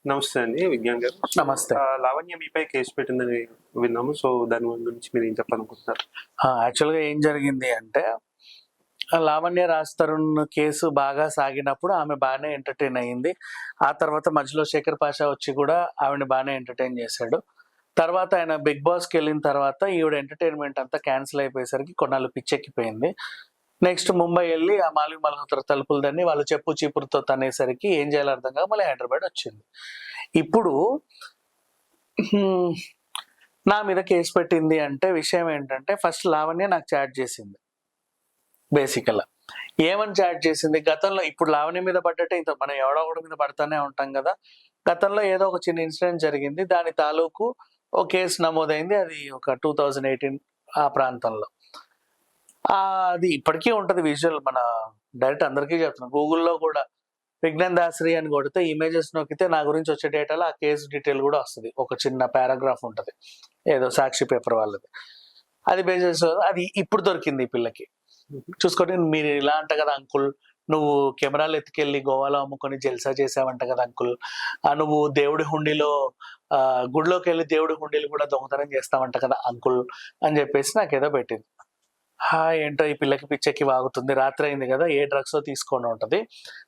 నమస్తే అండి విజ్ఞాన్ గారు. నమస్తే. లావణ్య మీపై కేసు పెట్టిందని విన్నాము. సో దాని గురించి మీరు ఏం చెప్పాలనుకుంటున్నారు? యాక్చువల్‌గా ఏం జరిగింది అంటే, లావణ్య రాజ్ తరుణ్ కేసు బాగా సాగినప్పుడు ఆమె బానే ఎంటర్‌టైన్ అయింది. ఆ తర్వాత మధ్యలో శేఖర్ పాషా వచ్చి కూడా ఆవిడని బానే ఎంటర్‌టైన్ చేశాడు. తర్వాత ఆయన 'బిగ్ బాస్'కెళ్ళిన తర్వాత ఈవిడ ఎంటర్‌టైన్‌మెంట్ అంతా క్యాన్సిల్ అయిపోయేసరికి కొన్నాళ్ళు పిచ్చెక్కిపోయింది. నెక్స్ట్ ముంబై ఎళ్లి ఆ 'మాలిక్ మల్హోత్రా' తలుపులు తన్ని వాళ్ళు చెప్పు చీపురుతో తన్నేసరికి ఏం చేయాలో అర్థం కాక మళ్ళీ హైదరాబాద్ వచ్చింది. ఇప్పుడు హ్మ్. నా మీద కేసు పెట్టింది అంటే విషయం ఏంటంటే, ఫస్ట్ లావణ్య నాకు చాట్ చేసింది బేసికల్‌గా. ఏమని చాట్ చేసింది? గతంలో ఇప్పుడు లావణ్య మీద పడ్డట్టే ఇంత మనం ఎవడో ఒకడి మీద పడతానే ఉంటాం గదా! గతంలో ఏదో ఒక చిన్న ఇన్సిడెంట్ జరిగింది. దాని తాలూకు ఓ కేసు నమోదైంది. అది ఒక 2018 ఆ ప్రాంతంలో. అది ఇప్పటికీ ఉంటది విజువల్. మన డైరెక్ట్ అందరికీ చెప్తున్నా. గూగుల్‌లో కూడా విజ్ఞాన్ దాసరి అని కొడితే ఇమేజెస్ నొక్కితే నా గురించి వచ్చే డేటాలో ఆ కేస్ డీటెయిల్ కూడా వస్తది. ఒక చిన్న పారాగ్రాఫ్ ఉంటది. ఏదో సాక్షి పేపర్ వాళ్ళది. అది బేసిస్ అది ఇప్పుడు దొరికింది ఈ పిల్లకి. చూసుకోండి, మీరు ఇలా అంట కదా అంకుల్, నువ్వు కెమెరాలు ఎత్తుకెళ్ళి గోవాలో అమ్ముకొని జల్సా చేసావంట కదా అంకుల్, నువ్వు దేవుడి హుండీలో గుడిలోకి వెళ్ళి దేవుడి హుండీలు కూడా దొంగతనం చేస్తావంట కదా అంకుల్ అని చెప్పేసి నాకేదో పెట్టింది. ఏంటో ఈ పిల్లకి పిచ్చెక్కి వాగుతుంది. రాత్రి అయింది కదా, ఏ డ్రగ్సో తీసుకొని ఉంటది.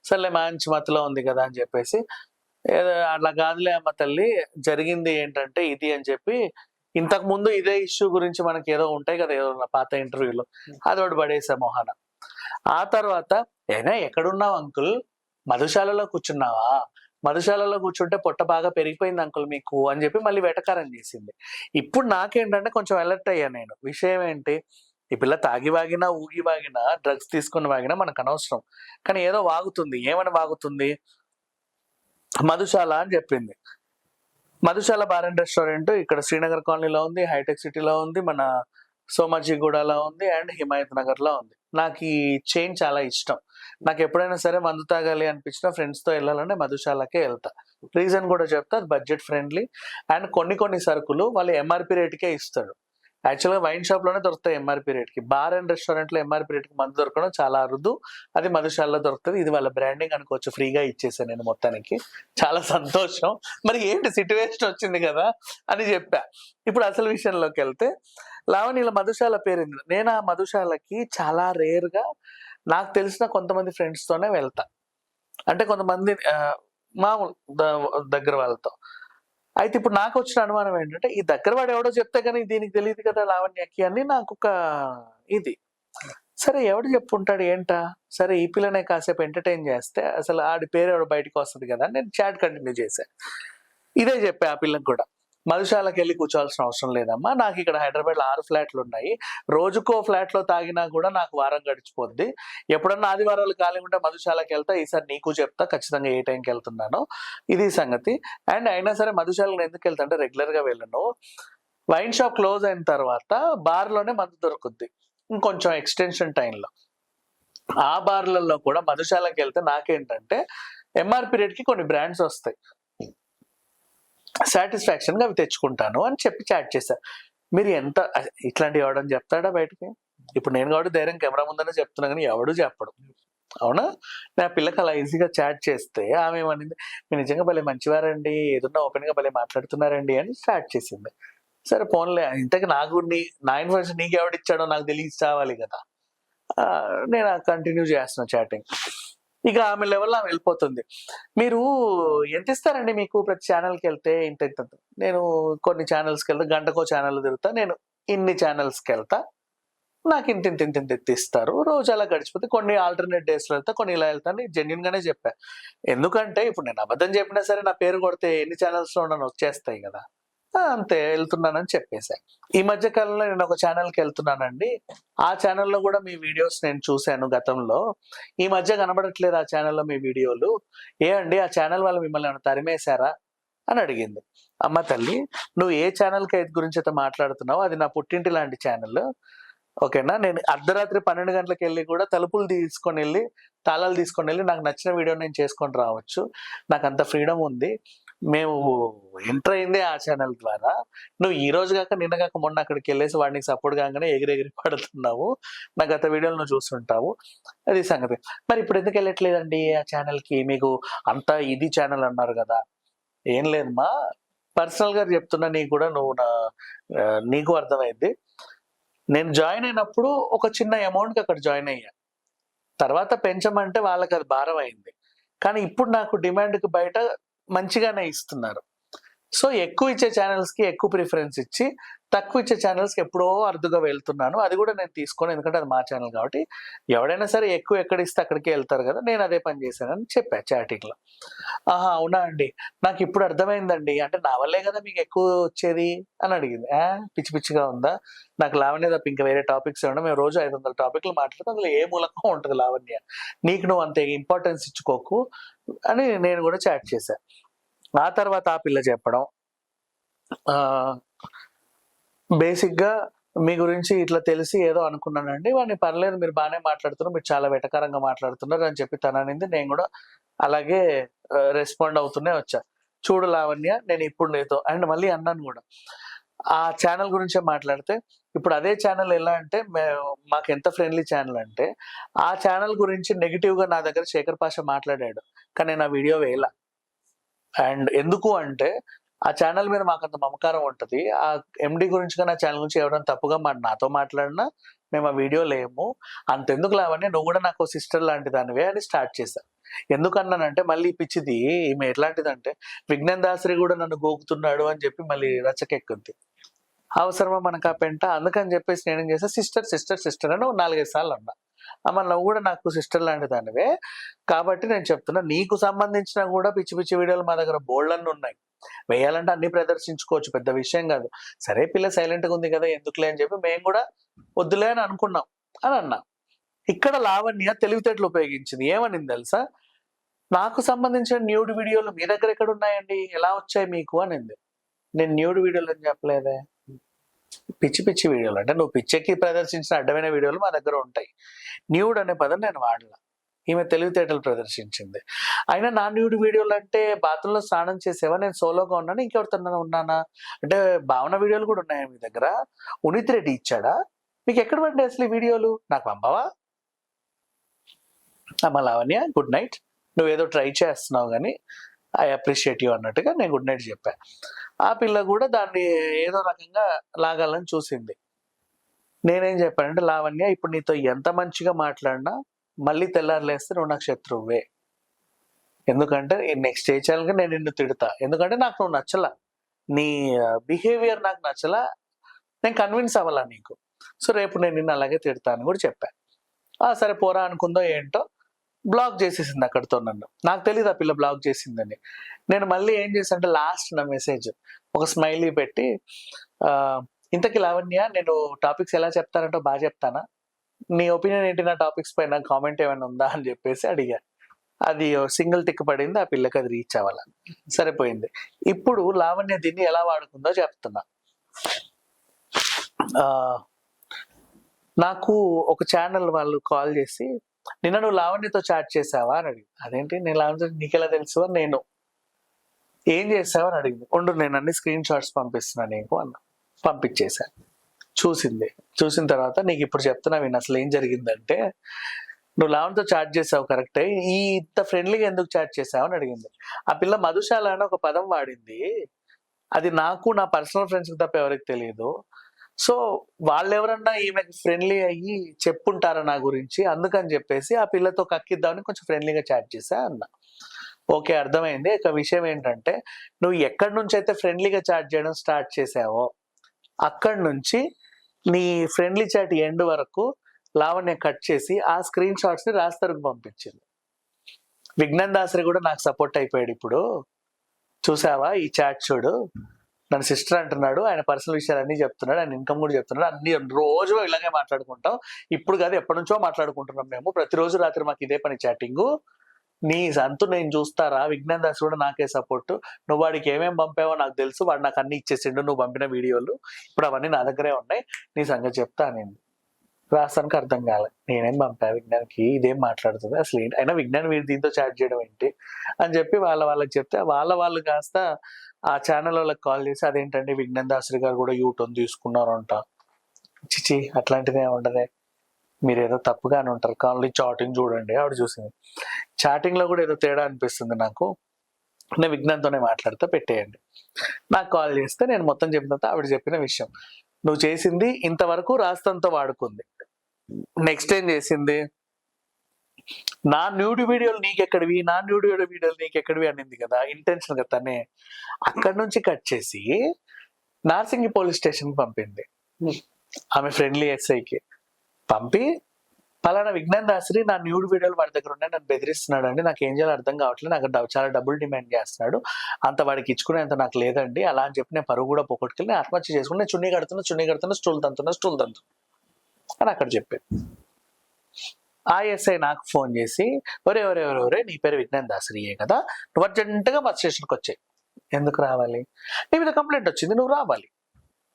సర్లే మంచి మత్తులో ఉంది కదా అని చెప్పేసి, ఏదో అట్లా కాదులే అమ్మ తల్లి, జరిగింది ఏంటంటే ఇది అని చెప్పి, ఇంతకు ముందు ఇదే ఇష్యూ గురించి మనకి ఏదో ఉంటాయి కదా, ఏదో పాత ఇంటర్వ్యూలో అదొకటి పడేసా మొహాన. ఆ తర్వాత ఎక్కడున్నావు అంకుల్, మధుశాలలో కూర్చున్నావా, మధుశాలలో కూర్చుంటే పొట్ట బాగా పెరిగిపోయింది అంకుల్ మీకు అని చెప్పి మళ్ళీ వెటకారం చేసింది. ఇప్పుడు నాకేంటంటే కొంచెం అలర్ట్ అయ్యా నేను. విషయం ఏంటి, ఈ పిల్ల తాగి వాగినా ఊగి వాగినా డ్రగ్స్ తీసుకుని వాగినా మనకు అనవసరం. కానీ ఏదో వాగుతుంది. ఏమని వాగుతుంది, మధుశాల అని చెప్పింది. మధుశాల బార్ అండ్ రెస్టారెంట్ ఇక్కడ శ్రీనగర్ కాలనీలో ఉంది, హైటెక్ సిటీలో ఉంది, మన సోమాజిగూడలో ఉంది అండ్ హిమాయత్ నగర్ లో ఉంది. నాకు ఈ చైన్ చాలా ఇష్టం. నాకు ఎప్పుడైనా సరే మందు తాగాలి అనిపించినా ఫ్రెండ్స్ తో వెళ్ళాలంటే మధుశాలకే వెళ్తా. రీజన్ కూడా చెప్తా, అది బడ్జెట్ ఫ్రెండ్లీ అండ్ కొన్ని సరుకులు వాళ్ళు ఎంఆర్పి రేటుకే ఇస్తాడు. యాక్చువల్‌గా వైన్ షాప్ లోనే దొరుకుతాయి ఎంఆర్పి రేట్‌కి. బార్ అండ్ రెస్టారెంట్‌లో ఎంఆర్పి రేట్‌కి మందు దొరకడం చాలా అరుదు. అది మధుశాలలో దొరుకుతది. ఇది వాళ్ళ బ్రాండింగ్ అనుకోవచ్చు. ఫ్రీగా ఇచ్చేసాను నేను మొత్తానికి. చాలా సంతోషం. మరి ఏంటి సిట్యుయేషన్ వచ్చింది కదా అని చెప్పా. ఇప్పుడు అసలు విషయంలోకెళ్తే, లావణ్యల మధుశాల పేరింది. నేను ఆ మధుశాలకి చాలా రేర్‌గా నాకు తెలిసిన కొంతమంది ఫ్రెండ్స్ తోనే వెళ్తా. అంటే కొంతమంది మామూలు దగ్గర వాళ్ళతో. అయితే ఇప్పుడు నాకొచ్చిన అనుమానం ఏంటంటే, ఈ దగ్గర వాడు ఎవడో చెప్తే గాని దీనికి తెలీదు కదా లావణ్యకి అని నాకొక ఇది. సరే ఎవడు చెప్పుంటాడు ఏంటా? సరే ఈ పిల్లనే కాసేపు ఎంటర్‌టైన్ చేస్తే అసలు ఆడి పేరెవడో బయటికొస్తది కదా అని నేను చాట్ కంటిన్యూ చేశా. ఇదే చెప్పా ఆ పిల్లకి కూడా. మధుశాలకెళ్ళి కూర్చోవాల్సిన అవసరం లేదమ్మా. నాకిక్కడ హైదరాబాద్‌లో 6 ఫ్లాట్‌లున్నాయి. రోజుకో ఫ్లాట్‌లో తాగినా కూడా నాకు వారం గడిచిపోద్ది. ఎప్పుడన్నా ఆదివారాలు ఖాళీగా ఉంటే మధుశాలకెళ్తా. ఈసారి నీకు చెప్తా ఖచ్చితంగా ఏ టైంకెళ్తున్నానో. ఇది సంగతి. అండ్ అయినా సరే మధుశాలకు ఎందుకెళ్తా అంటే రెగ్యులర్‌గా వెళ్ళను. వైన్ షాప్ క్లోజ్ అయిన తర్వాత బార్‌లోనే మందు దొరుకుద్ది. ఇంకొంచెం ఎక్స్‌టెన్షన్ టైమ్‌లో. ఆ బార్‌లలో కూడా మధుశాలకెళ్తే నాకేంటంటే ఎంఆర్‌పి రేట్‌కి కొన్ని బ్రాండ్స్ వస్తాయి. సాటిస్ఫాక్షన్‌గా అవి తెచ్చుకుంటాను అని చెప్పి చాట్ చేశా. మీరు ఎంత ఇట్లాంటివి ఎవడన్నా చెప్తాడా బయటకి? ఇప్పుడు నేను కాబట్టి ధైర్యం కెమెరా ముందనే చెప్తున్నా గానీ ఎవడు చెప్పడు. అవునా? నా పిల్లకి అలా ఈజీగా చాట్ చేస్తే ఆమె ఏమనింది, మీరు నిజంగా భలే మంచివారండి, ఏదున్నా ఓపెన్‌గా భలే మాట్లాడుతున్నారండి అని స్టార్ట్ చేసింది. సరే పోన్లే, ఇంతకి నా ఇన్ఫర్మేషన్ నీకెవడిచ్చాడో నాకు తెలిసి చావాలి కదా! నేను కంటిన్యూ చేస్తున్నా చాటింగ్. ఇక ఆమె లెవెల్‌లో ఆమె వెళ్ళిపోతుంది. మీరు ఎంతిస్తారండి మీకు ప్రతి ఛానెల్‌కెళ్తే? ఇంత. నేను కొన్ని ఛానెల్స్‌కెళ్తా, గంటకో ఛానెల్ తిరుగుతా. నేను ఇన్ని ఛానెల్స్‌కెళ్తా. నాకు ఇంతింత ఇస్తారు. రోజు అలా గడిచిపోతే కొన్ని ఆల్టర్‌నేట్ డేస్‌లో వెళ్తా, కొన్ని ఇలా వెళ్తా అని జెన్యూన్‌గానే చెప్పా. ఎందుకంటే ఇప్పుడు నేను అబద్ధం చెప్పినా సరే నా పేరు కొడితే ఎన్ని ఛానెల్స్‌లో ఉన్నానో వచ్చేస్తాయి గదా! అంతే వెళ్తున్నానని చెప్పేసా. ఈ మధ్య కాలంలో నేను ఒక ఛానెల్‌కెళ్తున్నానండి. ఆ ఛానెల్‌లో గూడా మీ వీడియోస్ నేను చూసాను గతంలో. ఈ మధ్య కనబడట్లేదు ఆ ఛానెల్‌లో మీ వీడియోలు. అండి ఆ ఛానెల్ వాళ్ళు మిమ్మల్ని ఏమైనా తరిమేశారా? అని అడిగింది. అమ్మ తల్లి, నువ్వు ఏ ఛానెల్‌కి గురించైతే మాట్లాడుతున్నావో అది నా పుట్టింటి లాంటి ఛానెల్. ఓకేనా? నేను అర్ధరాత్రి 12 గంటలకెళ్ళి కూడా తలుపులు తీసుకొనెళ్ళి, తాళాలు తీసుకొనెళ్ళి నాకు నచ్చిన వీడియో నేను చేసుకొని రావచ్చు. నాకంత ఫ్రీడమ్ ఉంది. మేము ఎంటర్ అయిందే ఆ ఛానెల్ ద్వారా. నువ్వు ఈ రోజు గాక, నిన్న గాక మొన్న అక్కడికెళ్ళేసి వాడికి సపోర్ట్ కాంగానే ఎగిరెగిరి పడుతున్నావు. నా గత వీడియోలు నువ్వు చూసుంటావు. అది సంగతి. మరి ఇప్పుడు ఎందుకెళ్ళట్లేదండి ఆ ఛానెల్‌కి? మీకు అంతా ఇది ఛానెల్ అన్నారు గదా! ఏం లేదమ్మా, పర్సనల్ గా చెప్తున్నా, నీకు కూడా నువ్వు నీకు అర్థమైంది. నేను జాయిన్ అయినప్పుడు ఒక చిన్న అమౌంట్ కి అక్కడ జాయిన్ అయ్యా, తర్వాత పెంచమంటే వాళ్ళకి అది భారం అయింది. కానీ ఇప్పుడు నాకు డిమాండ్కి బయట మంచిగానే ఇస్తున్నారు. సో ఎక్కువ ఇచ్చే ఛానల్స్ కి ఎక్కువ ప్రిఫరెన్స్ ఇచ్చి, తక్కువ ఇచ్చే ఛానల్స్ కి ఎప్పుడో అరుదుగా వెళ్తున్నాను. అది కూడా నేను తీసుకోను, ఎందుకంటే అది మా ఛానల్ కాబట్టి. ఎవడైనా సరే ఎక్కువ ఎక్కడ ఇస్తే అక్కడికే వెళ్తారు కదా, నేను అదే పని చేశానని చెప్పా చాటింగ్ లో. ఆహా అవునా అండి, నాకు ఇప్పుడు అర్థమైందండి, అంటే నా వల్లే కదా మీకు ఎక్కువ వచ్చేది అని అడిగింది. పిచ్చి పిచ్చిగా ఉందా, నాకు లావణ్య తప్ప ఇంకా వేరే టాపిక్స్ ఏమన్నా, మేము రోజు 500 టాపిక్లు మాట్లాడితే అందులో ఏ మూలకం ఉంటుంది లావణ్య, నీకు నువ్వు అంత ఇంపార్టెన్స్ ఇచ్చుకోకు అని నేను కూడా చాట్ చేశా. ఆ తర్వాత ఆ పిల్ల చెప్పడం, బేసిక్ గా మీ గురించి ఇట్లా తెలిసి ఏదో అనుకున్నానండి, వాడిని పర్లేదు మీరు బాగానే మాట్లాడుతున్నారు, మీరు చాలా వెటకారంగా మాట్లాడుతున్నారు అని చెప్పి తననింది. నేను కూడా అలాగే రెస్పాండ్ అవుతూనే వచ్చా. చూడు లావణ్య, నేను ఇప్పుడు నీతో అండ్ మళ్ళీ అన్నాను కూడా, ఆ ఛానల్ గురించే మాట్లాడితే, ఇప్పుడు అదే ఛానల్ ఎలా అంటే మాకు ఎంత ఫ్రెండ్లీ ఛానల్ అంటే, ఆ ఛానల్ గురించి నెగిటివ్ గా నా దగ్గర శేఖర్ పాషా మాట్లాడాడు, కానీ నేను ఆ వీడియో వేయలా. అండ్ ఎందుకు అంటే ఆ ఛానల్ మీద మాకు అంత మమకారం ఉంటది. ఆ ఎండి గురించి కానీ ఆ ఛానల్ గురించి ఎవరైనా తప్పుగా నాతో మాట్లాడినా మేము ఆ వీడియో లేము. అంతెందుకు లావణ్య, నువ్వు కూడా నాకు సిస్టర్ లాంటి దానివే అని స్టార్ట్ చేశా. ఎందుకన్నానంటే మళ్ళీ పిచ్చిది ఈమె ఎట్లాంటిదంటే, విజ్ఞాన్ దాసరి కూడా నన్ను గోకుతున్నాడు అని చెప్పి మళ్ళీ రచ్చకెక్కుద్ది. అవసరమా మనకు ఆ పెంట, అందుకని చెప్పేసి నేనేం చేసా, సిస్టర్ సిస్టర్ సిస్టర్ అని 4-5 సార్లు అన్నా. అమ్మ నువ్వు కూడా నాకు సిస్టర్ లాంటి దానివే, కాబట్టి నేను చెప్తున్నా, నీకు సంబంధించిన కూడా పిచ్చి పిచ్చి వీడియోలు మా దగ్గర బోల్డన్ని ఉన్నాయి, వేయాలంటే అన్ని ప్రదర్శించుకోవచ్చు, పెద్ద విషయం కాదు. సరే పిల్ల సైలెంట్ గా ఉంది కదా ఎందుకులే అని చెప్పి మేము కూడా వద్దులే అని అనుకున్నాం అని అన్నా. ఇక్కడ లావణ్య తెలివితేటలు ఉపయోగించింది. ఏమనింది తెలుసా, నాకు సంబంధించిన న్యూడ్ వీడియోలు మీ దగ్గర ఎక్కడ ఉన్నాయండి, ఎలా వచ్చాయి మీకు అనింది. నేను న్యూడ్ వీడియోలు అని చెప్పలేదే, పిచ్చి పిచ్చి వీడియోలు అంటే నువ్వు పిచ్చెక్కి ప్రదర్శించిన అడ్డమైన వీడియోలు మా దగ్గర ఉంటాయి. న్యూడ్ అనే పదం నేను వాడలా. ఈమె తెలివితేటలు ప్రదర్శించింది. అయినా నా న్యూడ్ వీడియోలు అంటే బాత్రూంలో స్నానం చేసేవా, నేను సోలోగా ఉన్నాను, ఇంకెవరితో ఉన్నానా అంటే, భావన వీడియోలు కూడా ఉన్నాయా మీ దగ్గర, ఉనిత్ రెడ్డి ఇచ్చాడా, మీకు ఎక్కడ పడ్డాయి అసలు ఈ వీడియోలు, నాకు పంపవా. అమ్మ లావణ్య గుడ్ నైట్, నువ్వేదో ట్రై చేస్తున్నావు కానీ ఐ అప్రిషియేట్ యూ అన్నట్టుగా నేను గుడ్ నైట్ చెప్పా. ఆ పిల్ల కూడా దాన్ని ఏదో రకంగా లాగాలని చూసింది. నేనేం చెప్పానంటే, లావణ్య ఇప్పుడు నీతో ఎంత మంచిగా మాట్లాడినా మళ్ళీ తెల్లారులేస్తే నువ్వు నాకు శత్రువువే. ఎందుకంటే నెక్స్ట్ ఏ ఛానల్గా నేను నిన్ను తిడతా, ఎందుకంటే నాకు నువ్వు నచ్చలా, నీ బిహేవియర్ నాకు నచ్చలా, నేను కన్విన్స్ అవ్వాలా నీకు. సో రేపు నేను నిన్ను అలాగే తిడతా అని కూడా చెప్పా. సరే పోరా అనుకుందో ఏంటో, బ్లాక్ చేసేసింది అక్కడితో నన్ను. నాకు తెలియదు ఆ పిల్ల బ్లాక్ చేసిందని. నేను మళ్ళీ ఏం చేశానంటే, లాస్ట్ నా మెసేజ్ ఒక స్మైలీ పెట్టి, ఇంతకీ లావణ్య నేను టాపిక్స్ ఎలా చెప్తానంటో బాగా చెప్తానా, నీ ఒపీనియన్ ఏంటి నా టాపిక్స్ పైన, కామెంట్ ఏమైనా ఉందా అని చెప్పేసి అడిగా. అది సింగిల్ టిక్ పడింది, ఆ పిల్లకి అది రీచ్ అవ్వాల, సరిపోయింది. ఇప్పుడు లావణ్య దీన్ని ఎలా వాడుకుందో చెప్తున్నా. నాకు ఒక ఛానల్ వాళ్ళు కాల్ చేసి, నిన్న నువ్వు లావణ్యతో చాట్ చేసావా అని అడిగింది. అదేంటి నేను లావణ్యతో నీకెలా తెలుసు, నేను ఏం చేసావు అని అడిగింది. ఉండు నేను అన్ని స్క్రీన్ షాట్స్ పంపిస్తున్నా నీకు అన్నా. పంపించేశాను. చూసిన తర్వాత నీకు ఇప్పుడు చెప్తున్నా విని అసలు ఏం జరిగిందంటే, నువ్వు లావణ్యతో చాట్ చేసావు కరెక్టే, ఇంత ఫ్రెండ్లీగా ఎందుకు చాట్ చేసావు అని అడిగింది. ఆ పిల్ల మధుశాల అని ఒక పదం వాడింది, అది నాకు నా పర్సనల్ ఫ్రెండ్స్కి తప్ప ఎవరికి తెలియదు. సో వాళ్ళు ఎవరన్నా ఈమెకి ఫ్రెండ్లీ అయ్యి చెప్పుంటారా నా గురించి, అందుకని చెప్పేసి ఆ పిల్లతో కక్కిద్దామని కొంచెం ఫ్రెండ్లీగా చాట్ చేసా అన్న. ఓకే అర్థమైంది. ఇక విషయం ఏంటంటే, నువ్వు ఎక్కడి నుంచి అయితే ఫ్రెండ్లీగా చాట్ చేయడం స్టార్ట్ చేసావో అక్కడి నుంచి నీ ఫ్రెండ్లీ చాట్ ఎండ్ వరకు లావణ్య కట్ చేసి ఆ స్క్రీన్ షాట్స్ ని రాస్తరుకు పంపించింది. విజ్ఞాన్ దాసరి కూడా నాకు సపోర్ట్ అయిపోయాడు. ఇప్పుడు చూసావా ఈ చాట్ చూడు, నన్ను సిస్టర్ అంటున్నాడు, ఆయన పర్సనల్ విషయాలు అన్ని చెప్తున్నాడు, ఆయన ఇన్కమ్ కూడా చెప్తున్నాడు, అన్ని రోజు ఇలాగే మాట్లాడుకుంటాం, ఇప్పుడు కాదు ఎప్పటి నుంచో మాట్లాడుకుంటున్నాం మేము, ప్రతిరోజు రాత్రి మాకు ఇదే పని చాటింగ్, నీ సంతు నేను చూస్తారా, విజ్ఞాన్ దాస్ కూడా నాకే సపోర్ట్, నువ్వు వాడికి ఏమేమి పంపావో నాకు తెలుసు, వాడు నాకు అన్ని ఇచ్చేసిండు నువ్వు పంపిన వీడియోలు, ఇప్పుడు అవన్నీ నా దగ్గరే ఉన్నాయి, నీ సంగతి చెప్తా నేను. రాస్తానికి అర్థం కాలే, నేనేం పంపా విజ్ఞాన్కి, ఇదేం మాట్లాడుతుంది అసలు ఏంటి, అయినా విజ్ఞాన్ వీడి దీంతో చాట్ చేయడం ఏంటి అని చెప్పి వాళ్ళకి చెప్తే, వాళ్ళు కాస్త ఆ ఛానల్ వాళ్ళకి కాల్ చేసి, అదేంటండి విజ్ఞాన్ దాసరి గారు కూడా యూటర్న్ తీసుకున్నారంట. చిచి అట్లాంటిదే ఉండదే, మీరు ఏదో తప్పుగానే ఉంటారు, కావాలి చాటింగ్ చూడండి. ఆవిడ చూసింది, చాటింగ్ లో కూడా ఏదో తేడా అనిపిస్తుంది నాకు, నేను విజ్ఞాన్తోనే మాట్లాడితే పెట్టేయండి. నాకు కాల్ చేస్తే నేను మొత్తం చెప్పిన తర్వాత ఆవిడ చెప్పిన విషయం, నువ్వు చేసింది ఇంతవరకు రాస్తంతో వాడుకుంది. నెక్స్ట్ ఏం చేసింది, నా న్యూడ్ వీడియోలు నీకెక్కడివి, నా న్యూడ్ వీడియోలు నీకెక్కడివి అనింది కదా ఇంటెన్షన్ గా తనే. అక్కడి నుంచి కట్ చేసి నార్సింగి పోలీస్ స్టేషన్ పంపింది. ఆమె ఫ్రెండ్లీ ఎస్ఐకి పంపి, పలానా విజ్ఞాన్ దాసరి నా న్యూడ్ వీడియోలు వాడి దగ్గర ఉన్నాయి, నన్ను బెదిరిస్తున్నాడు అండి, నాకు ఏం చేయాలో అర్థం కావట్లేదు, నాకు చాలా డబ్బులు డిమాండ్ చేస్తున్నాడు, అంత వాడికి ఇచ్చుకునేంత నాకు లేదండి అలా అని చెప్పి నేను పరువు కూడా పోగొట్టుకెళ్ళి నేను ఆత్మహత్య చేసుకుని నేను చున్నీ కడుతున్నా స్టూల్ తంతున్నా అని అక్కడ చెప్పాను. ఆ ఎస్ఐ నాకు ఫోన్ చేసి, ఒరే నీ పేరు విజ్ఞాన్ దాసరియే కదా, నువ్వు అర్జెంటుగా బస్ స్టేషన్కి వచ్చాయి. ఎందుకు రావాలి, నీ మీద కంప్లైంట్ వచ్చింది, నువ్వు రావాలి.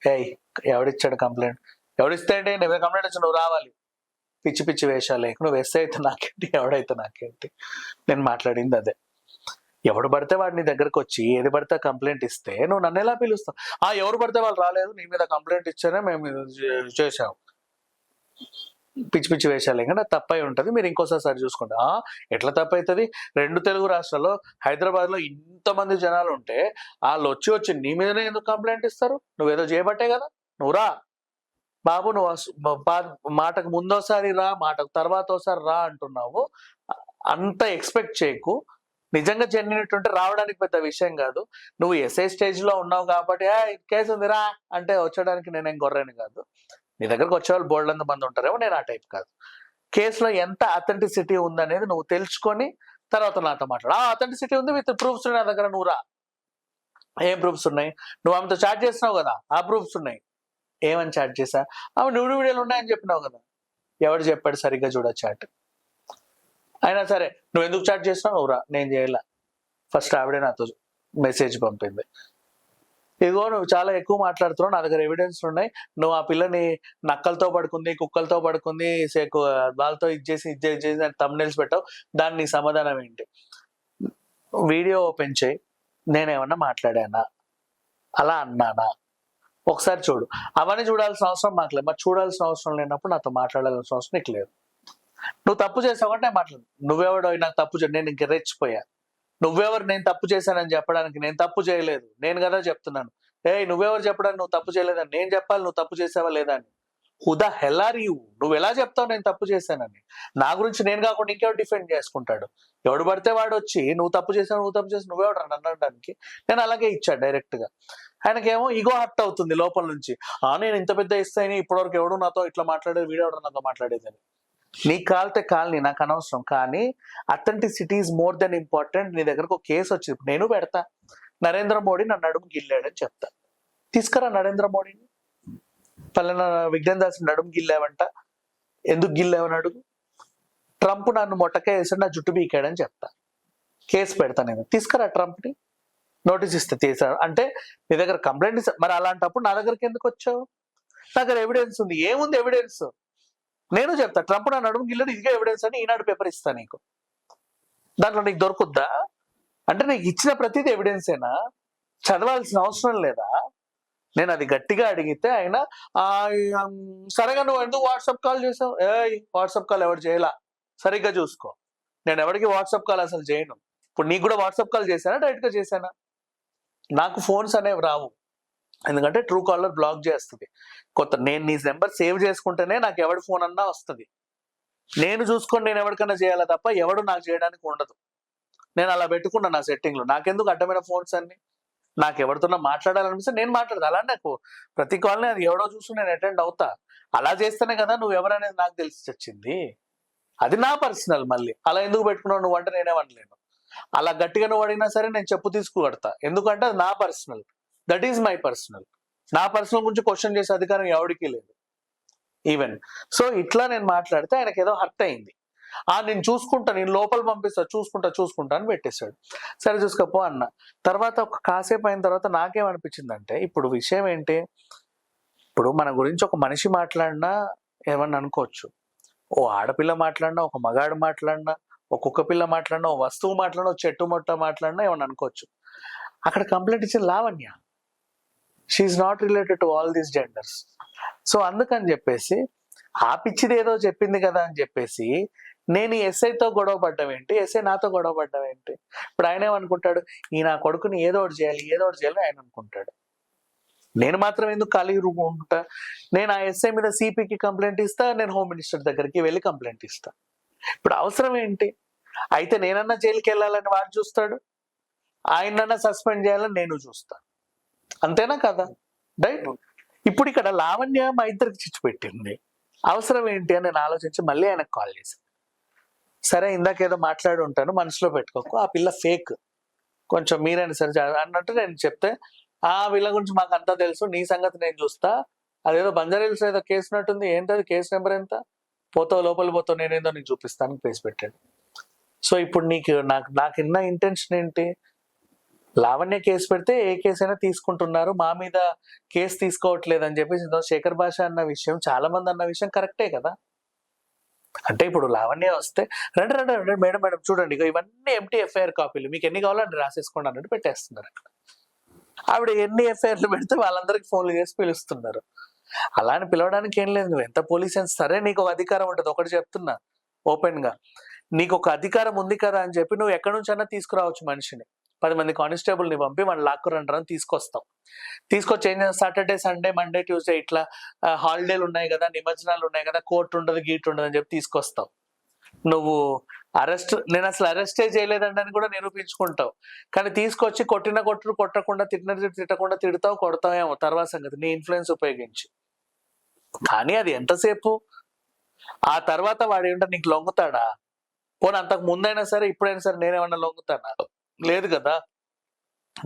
ఏయ్ ఎవడిచ్చాడు కంప్లైంట్, ఎవడిస్తాయండి, నీ మీద కంప్లైంట్ వచ్చి నువ్వు రావాలి. పిచ్చి పిచ్చి వేషాలు నువ్వు ఎస్ఐ అయితే నాకేంటి, ఎవడైతే నాకేంటి. నేను మాట్లాడింది అదే. ఎవడు పడితే వాడు నీ దగ్గరకు వచ్చి ఏది పడితే కంప్లైంట్ ఇస్తే నువ్వు నన్ను ఎలా పిలుస్తావు? ఎవరు పడితే వాళ్ళు రాలేదు, నీ మీద కంప్లైంట్ ఇచ్చానే మేము చేసాం. పిచ్చి పిచ్చి వేషాలు కానీ తప్పై ఉంటుంది, మీరు ఇంకోసారి సరి చూసుకోండి. ఎట్లా తప్పవుతుంది, 2 తెలుగు రాష్ట్రాల్లో హైదరాబాద్ లో ఇంతమంది జనాలు ఉంటే వాళ్ళు వచ్చి నీ మీదనే ఎందుకు కంప్లైంట్ ఇస్తారు? నువ్వేదో చేయబట్టే కదా, నువ్వు రా బాబు, నువ్వు మాటకు ముందోసారి రా, మాటకు తర్వాత ఒకసారి రా అంటున్నావు. అంత ఎక్స్పెక్ట్ చేయకు. నిజంగా జెన్యునిటీ ఉంటే రావడానికి పెద్ద విషయం కాదు. నువ్వు ఎస్ఐ స్టేజ్ లో ఉన్నావు కాబట్టి కేసు ఉంది రా అంటే వచ్చడానికి నేనేం గొర్రెని కాదు. నీ దగ్గరకు వచ్చేవాళ్ళు బోల్డ్ మంది ఉంటారేమో, నేను ఆ టైప్ కాదు. కేసులో ఎంత అథెంటిసిటీ ఉందనేది నువ్వు తెలుసుకొని తర్వాత నాతో మాట్లాడు. అథెంటిసిటీ ఉంది విత్ ప్రూఫ్స్ ఉన్నాయి నా దగ్గర, నువ్వు రా. ఏం ప్రూఫ్స్ ఉన్నాయి? నువ్వు ఆమెతో చాట్ చేస్తున్నావు కదా, ఆ ప్రూఫ్స్ ఉన్నాయి. ఏమని చాట్ చేశా? ఆమె న్యూడ్ వీడియోలు ఉన్నాయని చెప్పినావు కదా. ఎవడు చెప్పాడు సరిగ్గా చూడ చాట్? అయినా సరే నువ్వు ఎందుకు చాట్ చేసినావు, నువ్వు రా. నేను చేయలే, ఫస్ట్ ఆవిడే నాతో మెసేజ్ పంపింది. ఇదిగో నువ్వు చాలా ఎక్కువ మాట్లాడుతున్నావు, నా దగ్గర ఎవిడెన్స్ ఉన్నాయి, నువ్వు ఆ పిల్లని నక్కలతో పడుకుంది, కుక్కలతో పడుకుంది, వాళ్ళతో ఇది చేసి థంబ్నెయిల్స్ పెట్టావు, దాన్ని నీ సమాధానం ఏంటి? వీడియో ఓపెన్ చేయి, నేనేమన్నా మాట్లాడానా, అలా అన్నానా? ఒకసారి చూడు. అవన్నీ చూడాల్సిన అవసరం మాకు లేదు. మరి చూడాల్సిన అవసరం లేనప్పుడు నాతో మాట్లాడాల్సిన అవసరం నీకు లేదు. నువ్వు తప్పు చేసావు అంటే మాట్లాడు. నువ్వెవడో నాకు తప్పు నేను ఇంక రెచ్చిపోయా. నువ్వెవరు నేను తప్పు చేశానని చెప్పడానికి? నేను తప్పు చేయలేదు, నేను కదా చెప్తున్నాను. నువ్వెవరు చెప్పడానికి నువ్వు తప్పు చేయలేదని? నేను చెప్పాలి నువ్వు తప్పు చేసావా లేదా అని. Who the hell are you? నువ్వు ఎలా చెప్తావు నేను తప్పు చేశానని? నా గురించి నేను కాకుండా ఇంకెవరు డిఫెండ్ చేసుకుంటాడు? ఎవడు పడితే వాడు వచ్చి నువ్వు తప్పు చేసావు నువ్వెవడు నన్ను అనడానికి? నేను అలాగే ఇచ్చాడు డైరెక్ట్ గా. ఆయనకేమో ఈగో హర్ట్ అవుతుంది లోపల నుంచి. నేను ఇంత పెద్ద ఇస్తాయని ఇప్పటివరకు ఎవడు నాతో ఇట్లా మాట్లాడేది, వీడియో నాతో మాట్లాడేదని. నీకు కాలితే కాలని, నాకు అనవసరం. కానీ authenticity is more than important. నీ దగ్గరకు ఒక కేసు వచ్చింది, నేను పెడతా. నరేంద్ర మోడీ నన్ను నడుము గిల్లాడని చెప్తా. తీసుకురా నరేంద్ర మోడీని. పలానా విజ్ఞాన్ దాసరి నడుము గిల్లావంట, ఎందుకు గిల్లావని అడుగు. ట్రంప్ నన్ను మొట్టకాయ వేసాడు, నా జుట్టు బీకాడని చెప్తా. కేసు పెడతా నేను. తీసుకురా ట్రంప్ని, నోటీస్ ఇస్తే తీసాడు అంటే నీ దగ్గర కంప్లైంట్ ఇస్తా. మరి అలాంటప్పుడు నా దగ్గరికి ఎందుకు వచ్చావు? నా దగ్గర ఎవిడెన్స్ ఉంది. ఏముంది ఎవిడెన్స్? నేను చెప్తా, ట్రంప్ నా నడుము గిల్లడు, ఇదిగే ఎవిడెన్స్ అని ఈనాడు పేపర్ ఇస్తా నీకు. దాంట్లో నీకు దొరుకుద్దా? అంటే నీకు ఇచ్చిన ప్రతిదీ ఎవిడెన్సేనా? చదవాల్సిన అవసరం లేదా? నేను అది గట్టిగా అడిగితే ఆయన సరేగా నువ్వు ఎందుకు వాట్సాప్ కాల్ చేసావు? వాట్సాప్ కాల్ ఎవరు చేయలా, సరిగ్గా చూసుకో. నేను ఎవరికి వాట్సాప్ కాల్ అసలు చేయను. ఇప్పుడు నీకు కూడా వాట్సాప్ కాల్ చేశానా, డైరెక్ట్ గా చేశానా? నాకు ఫోన్స్ అనేవి రావు, ఎందుకంటే ట్రూ కాలర్ బ్లాక్ చేస్తుంది. నేను నీ నెంబర్ సేవ్ చేసుకుంటేనే నాకు ఎవడి ఫోన్ అన్నా వస్తుంది. నేను చూసుకొని నేను ఎవరికైనా చేయాలా తప్ప ఎవడు నాకు చేయడానికి ఉండదు. నేను అలా పెట్టుకున్నా నా సెట్టింగ్ లో. నాకెందుకు అడ్డమైన ఫోన్స్ అన్ని? నాకు ఎవరితోన్నా మాట్లాడాలనిపిస్తే నేను మాట్లాడదు. అలా నాకు ప్రతి కాల్ని అది ఎవడో చూసి నేను అటెండ్ అవుతా. అలా చేస్తేనే కదా నువ్వు ఎవరనేది నాకు తెలిసి వచ్చింది. అది నా పర్సనల్. మళ్ళీ అలా ఎందుకు పెట్టుకున్నావు నువ్వు అంటే నేనేమనలేను. అలా గట్టిగా నువ్వు అడిగినా సరే నేను చెప్పు తీసుకుపడతా, ఎందుకంటే అది నా personal. That is my personal. నా పర్సనల్ గురించి క్వశ్చన్ చేసే అధికారం ఎవరికి లేదు ఈవెన్. సో ఇట్లా నేను మాట్లాడితే ఆయనకి ఏదో హర్ట్ అయింది. నేను చూసుకుంటా, నేను లోపల పంపిస్తా, చూసుకుంటా అని పెట్టేశాడు. సరే చూసుకోపో అన్న. తర్వాత ఒక కాసేపు అయిన తర్వాత నాకేమనిపించిందంటే, ఇప్పుడు విషయం ఏంటి, ఇప్పుడు మన గురించి ఒక మనిషి మాట్లాడినా ఏమన్నా అనుకోవచ్చు, ఓ ఆడపిల్ల మాట్లాడినా, ఒక మగాడు మాట్లాడినా, ఒక కుక్క పిల్ల మాట్లాడినా, ఓ వస్తువు మాట్లాడినా, ఓ చెట్టు మొట్ట మాట్లాడినా ఏమన్నా అనుకోవచ్చు. అక్కడ కంప్లైంట్ ఇచ్చిన Lavanya, she's not related to all these genders. So అందుకని చెప్పేసి ఆ పిచ్చిది ఏదో చెప్పింది కదా అని చెప్పేసి నేను ఎస్ఐతో గొడవ పడ్డం ఏంటి, ఎస్ఐ నాతో గొడవ పడ్డం ఏంటి? ఇప్పుడు ఆయన ఏమనుకుంటాడు, ఈ నా కొడుకుని ఏదో ఒకటి చేయాలి ఆయన అనుకుంటాడు. నేను మాత్రం ఎందుకు ఖాళీ ఉంటా? నేను ఆ ఎస్ఐ మీద సిపికి కంప్లైంట్ ఇస్తా, నేను హోమ్ మినిస్టర్ దగ్గరికి వెళ్ళి కంప్లైంట్ ఇస్తా. ఇప్పుడు అవసరం ఏంటి? అయితే నేనన్నా జైలుకి వెళ్ళాలని వాడు చూస్తాడు, ఆయనన్నా సస్పెండ్ చేయాలని నేను చూస్తా. అంతేనా కదా? రైట్. ఇప్పుడు ఇక్కడ లావణ్య మా ఇద్దరికి చిచ్చు పెట్టింది, అవసరం ఏంటి అని నేను ఆలోచించి మళ్ళీ ఆయనకు కాల్ చేశాను. సరే ఇందాక ఏదో మాట్లాడి ఉంటాను, మనసులో పెట్టుకోకు, ఆ పిల్ల ఫేక్, కొంచెం మీరైనా సరే అన్నట్టు నేను చెప్తే, ఆ వీళ్ళ గురించి మాకు అంతా తెలుసు, నీ సంగతి నేను చూస్తా, అదేదో బంజారీల్స్ ఏదో కేసు ఉన్నట్టుంది, ఏంటది కేసు నెంబర్ ఎంత, పోతావు లోపలి పోతావు, నేనేందో నీకు చూపిస్తాను కేసు పెట్టాడు. సో ఇప్పుడు నాకు ఇన్న ఇంటెన్షన్ ఏంటి? లావణ్య కేసు పెడితే ఏ కేసు అయినా తీసుకుంటున్నారు, మా మీద కేసు తీసుకోవట్లేదు అని చెప్పేసి శేఖర్ భాష అన్న విషయం, చాలా మంది అన్న విషయం కరెక్టే కదా. అంటే ఇప్పుడు లావణ్య వస్తే రండి రండి రండి మేడం మేడం చూడండి ఇవన్నీ ఎంటీ ఎఫ్ఐఆర్ కాపీలు, మీకు ఎన్ని కావాలంటే రాసేసుకోండి అన్నట్టు పెట్టేస్తున్నారు అక్కడ. ఆవిడ ఎన్ని ఎఫ్ఐఆర్లు పెడితే వాళ్ళందరికీ ఫోన్లు చేసి పిలుస్తున్నారు. అలా అని పిలవడానికి ఏం లేదు, నువ్వు ఎంత పోలీస్ అని సరే నీకు ఒక అధికారం ఉంటుంది. ఒకటి చెప్తున్నా ఓపెన్ గా, నీకు ఒక అధికారం ఉంది కదా అని చెప్పి నువ్వు ఎక్కడి నుంచి అన్నా తీసుకురావచ్చు మనిషిని, 10 మంది కానిస్టేబుల్ ని పంపి వాళ్ళు లాక్కురంటారని తీసుకొస్తాం. తీసుకొచ్చి ఏం చేస్తాం, సాటర్డే సండే మండే ట్యూస్డే ఇట్లా హాలిడేలు ఉన్నాయి కదా, నిమజ్జనాలు ఉన్నాయి కదా, కోర్టు ఉండదు గీట్ ఉండదు అని చెప్పి తీసుకొస్తావు. నువ్వు నేను అసలు అరెస్టే చేయలేదండి అని కూడా నిరూపించుకుంటావు. కానీ తీసుకొచ్చి కొట్టకుండా తిట్టకుండా తిడతావు, కొడతావేమో తర్వాత సంగతి, నీ ఇన్ఫ్లుయెన్స్ ఉపయోగించి. కానీ అది ఎంతసేపు? ఆ తర్వాత వాడు ఏంటో నీకు లొంగుతాడా? పోనీ అంతకు ముందైనా సరే ఇప్పుడైనా సరే నేనేమన్నా లొంగుతానా? లేదు కదా.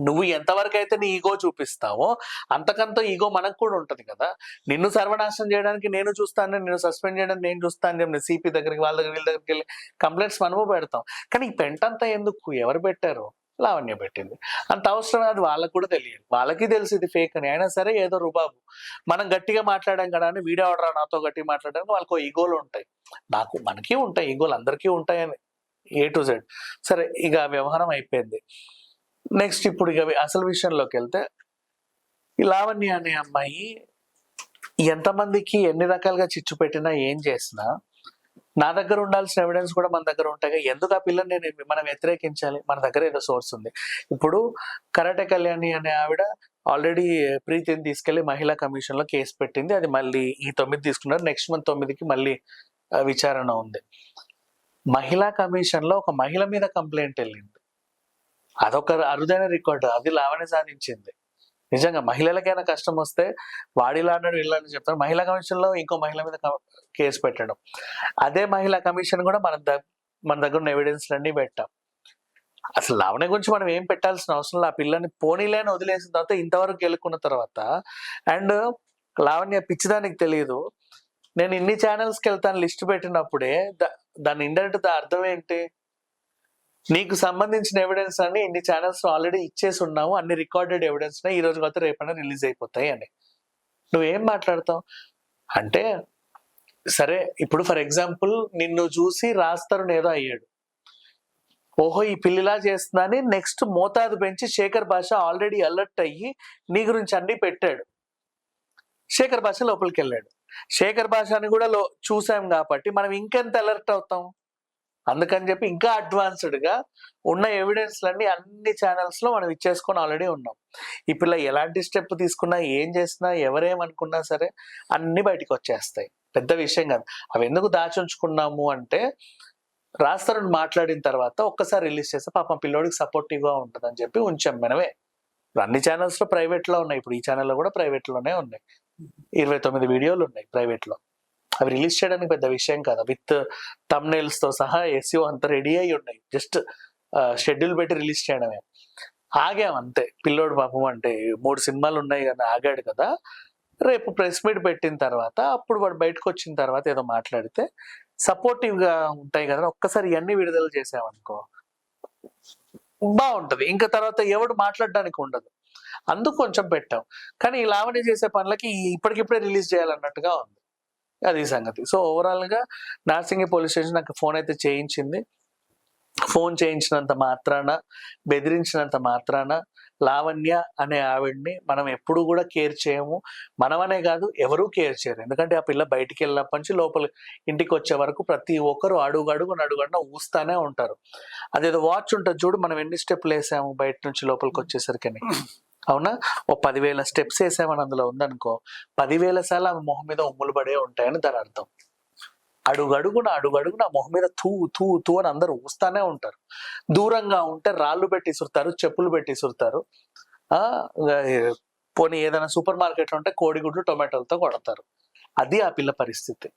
నువ్వు ఎంతవరకు అయితే నీ ఈగో చూపిస్తావో అంతకంత ఈగో మనకు కూడా ఉంటది కదా. నిన్ను సర్వనాశనం చేయడానికి నేను చూస్తాను, నిన్ను సస్పెండ్ చేయడానికి నేను చూస్తాను చెప్పి సిపి దగ్గరికి వాళ్ళ దగ్గరికి వెళ్ళి కంప్లైంట్స్ మనము పెడతాం. కానీ ఈ పెంటంతా ఎందుకు? ఎవరు పెట్టారు? లావణ్య పెట్టింది. అంత అవసరం అది వాళ్ళకు కూడా తెలియదు, వాళ్ళకి తెలిసి ఇది ఫేక్ అని. అయినా సరే ఏదో రుబాబు, మనం గట్టిగా మాట్లాడాం కదా అని వీడియో ఆర్డర్ నాతో గట్టిగా మాట్లాడడానికి వాళ్ళకు ఈగోలు ఉంటాయి, మనకి ఉంటాయి ఈగోలు, అందరికీ ఉంటాయని A to Z. సరే ఇక వ్యవహారం అయిపోయింది. నెక్స్ట్ ఇప్పుడు ఇక అసలు విషయంలోకి వెళ్తే, ఈ లావణ్య అనే అమ్మాయి ఎంతమందికి ఎన్ని రకాలుగా చిచ్చు పెట్టినా ఏం చేసినా నా దగ్గర ఉండాల్సిన ఎవిడెన్స్ కూడా మన దగ్గర ఉంటాయి. ఎందుకు ఆ పిల్లని మనం వ్యతిరేకించాలి? మన దగ్గర ఏదో సోర్స్ ఉంది. ఇప్పుడు కరాటే కళ్యాణి అనే ఆవిడ ఆల్రెడీ ప్రీతిని తీసుకెళ్లి మహిళా కమిషన్ లో కేసు పెట్టింది. అది మళ్ళీ ఈ 9 తీసుకున్నారు, నెక్స్ట్ మంత్ 9కి మళ్ళీ విచారణ ఉంది. మహిళా కమిషన్ లో ఒక మహిళ మీద కంప్లైంట్ వెళ్ళింది, అదొక అరుదైన రికార్డు, అది లావణ్య సాధించింది. నిజంగా మహిళలకైనా కష్టం వస్తే వాడిలా అన్నాడు వీళ్ళని చెప్తారు. మహిళా కమిషన్ లో ఇంకో మహిళ మీద కేసు పెట్టడం, అదే మహిళా కమిషన్ కూడా మన దగ్గర ఉన్న ఎవిడెన్స్ అన్ని పెట్టాం. అసలు లావణ్య గురించి మనం ఏం పెట్టాల్సిన అవసరం లేదు. ఆ పిల్లని పోనీలేని వదిలేసిన తర్వాత ఇంతవరకు గెలుక్కున్న తర్వాత, అండ్ లావణ్య పిచ్చిదానికి తెలియదు, నేను ఇన్ని ఛానల్స్కి వెళ్తాను లిస్ట్ పెట్టినప్పుడే దాని ఇండైరెక్ట్ అర్థం ఏంటి? నీకు సంబంధించిన ఎవిడెన్స్ అన్ని ఇన్ని ఛానల్స్ ఆల్రెడీ ఇచ్చేసి ఉన్నావు, అన్ని రికార్డెడ్ ఎవిడెన్స్ ఈ రోజు కాకపోతే రేపైనా రిలీజ్ అయిపోతాయి అని నువ్వేం మాట్లాడతావు? అంటే సరే ఇప్పుడు ఫర్ ఎగ్జాంపుల్ నిన్ను చూసి రాస్తారు ఏదో అయ్యాడు, ఓహో ఈ పిల్లిలా చేస్తుందని నెక్స్ట్ మోతాదు పెంచి శేఖర్ భాష ఆల్రెడీ అలర్ట్ అయ్యి నీ గురించి అన్ని పెట్టాడు. శేఖర్ భాష లోపలికి వెళ్ళాడు, శేఖర్ భాషని కూడా చూసాం కాబట్టి మనం ఇంకెంత అలర్ట్ అవుతాం. అందుకని చెప్పి ఇంకా అడ్వాన్స్డ్ గా ఉన్న ఎవిడెన్స్ అన్ని ఛానల్స్ లో మనం ఇచ్చేసుకొని ఆల్రెడీ ఉన్నాం. ఈ పిల్ల ఎలాంటి స్టెప్ తీసుకున్నా, ఏం చేసినా, ఎవరేమనుకున్నా సరే అన్ని బయటకు వచ్చేస్తాయి. పెద్ద విషయం కాదు. అవి ఎందుకు దాచుంచుకున్నాము అంటే, రాస్తారని మాట్లాడిన తర్వాత ఒక్కసారి రిలీజ్ చేస్తే పాపం పిల్లోడికి సపోర్టివ్ గా ఉంటుంది అని చెప్పి ఉంచాం మనమే. అన్ని ఛానల్స్ లో ప్రైవేట్ లో ఉన్నాయి, ఇప్పుడు ఈ ఛానల్లో కూడా ప్రైవేట్ లోనే ఉన్నాయి. 29 వీడియోలు ఉన్నాయి ప్రైవేట్ లో. అవి రిలీజ్ చేయడానికి పెద్ద విషయం కదా, విత్ థంబ్నెయిల్స్ తో సహా SEO అంతా రెడీ అయి ఉన్నాయి. జస్ట్ షెడ్యూల్ పెట్టి రిలీజ్ చేయడమే. ఆగాం అంతే. పిల్లోడు పాపం అంటే 3 సినిమాలు ఉన్నాయి కదా, ఆగాడు కదా. రేపు ప్రెస్ మీట్ పెట్టిన తర్వాత అప్పుడు వాడు బయటకు వచ్చిన తర్వాత ఏదో మాట్లాడితే సపోర్టివ్ గా ఉంటాయి కదా. ఒక్కసారి ఇవన్నీ విడుదల చేసామనుకో బాగుంటది, ఇంకా తర్వాత ఎవడు మాట్లాడడానికి ఉండదు. అందుకు కొంచెం పెట్టాం. కానీ ఈ లావణ్య చేసే పనులకి ఇప్పటికిప్పుడే రిలీజ్ చేయాలన్నట్టుగా ఉంది, అది సంగతి. సో ఓవరాల్ గా నార్సింగి పోలీస్ స్టేషన్ నాకు ఫోన్ అయితే చేయించింది. ఫోన్ చేయించినంత మాత్రాన, బెదిరించినంత మాత్రాన లావణ్య అనే ఆవిడ్ని మనం ఎప్పుడు కూడా కేర్ చేయము. మనమనే కాదు, ఎవరూ కేర్ చేయరు. ఎందుకంటే ఆ పిల్ల బయటికి వెళ్ళినప్పటి నుంచి లోపల ఇంటికి వచ్చే వరకు ప్రతి ఒక్కరు అడుగడుగున ఊస్తానే ఉంటారు. అదేదో వాచ్ ఉంటుంది చూడు, మనం ఎన్ని స్టెప్లు వేసాము బయట నుంచి లోపలికి వచ్చేసరికి, అవునా? ఓ 10,000 స్టెప్స్ వేసామని అందులో ఉందనుకో, 10,000 సార్లు ఆమె మొహం మీద ఉమ్ములు పడే ఉంటాయని దాని అర్థం. అడుగడుగున మొహం మీద తూ తూ తూ అని అందరూ ఊస్తానే ఉంటారు. దూరంగా ఉంటే రాళ్ళు పెట్టి ఇసురుతారు, చెప్పులు పెట్టి ఇసురుతారు. ఆ పోనీ ఏదైనా సూపర్ మార్కెట్లో ఉంటే కోడిగుడ్లు టొమాటోలతో కొడతారు. అది ఆ పిల్ల పరిస్థితి.